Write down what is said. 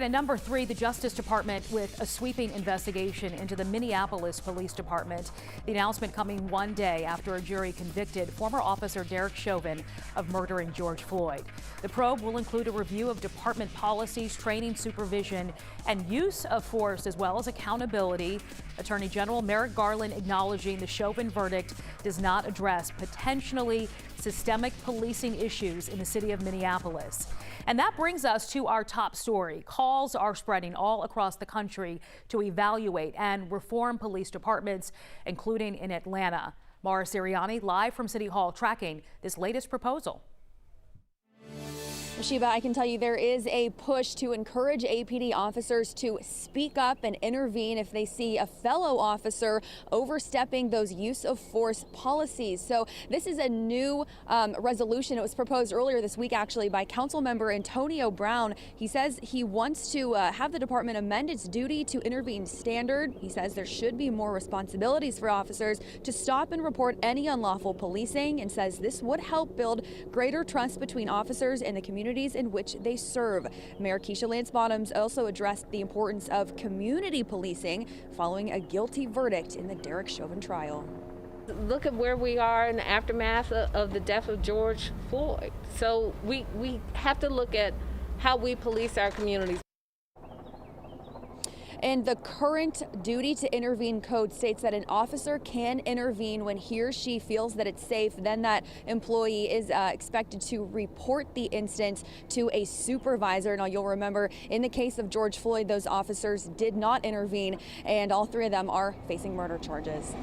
And number three, the Justice Department with a sweeping investigation into the Minneapolis Police Department. The announcement coming one day after a jury convicted former officer Derek Chauvin of murdering George Floyd. The probe will include a review of department policies, training, supervision, and use of force, as well as accountability. Attorney General Merrick Garland acknowledging the Chauvin verdict does not address potentially systemic policing issues in the city of Minneapolis. And that brings us to our top story. Calls are spreading all across the country to evaluate and reform police departments, including in Atlanta. Mara Sirianni live from City Hall tracking this latest proposal. Sheba, I can tell you there is a push to encourage APD officers to speak up and intervene if they see a fellow officer overstepping those use of force policies. So this is a new resolution. It was proposed earlier this week, actually, by Councilmember Antonio Brown. He says he wants to have the department amend its duty to intervene standard. He says there should be more responsibilities for officers to stop and report any unlawful policing, and says this would help build greater trust between officers and the community in which they serve. Mayor Keisha Lance Bottoms also addressed the importance of community policing following a guilty verdict in the Derek Chauvin trial. Look at where we are in the aftermath of the death of George Floyd. So we have to look at how we police our communities. And the current duty to intervene code states that an officer can intervene when he or she feels that it's safe. Then that employee is expected to report the incident to a supervisor. Now, you'll remember in the case of George Floyd, those officers did not intervene, and all three of them are facing murder charges.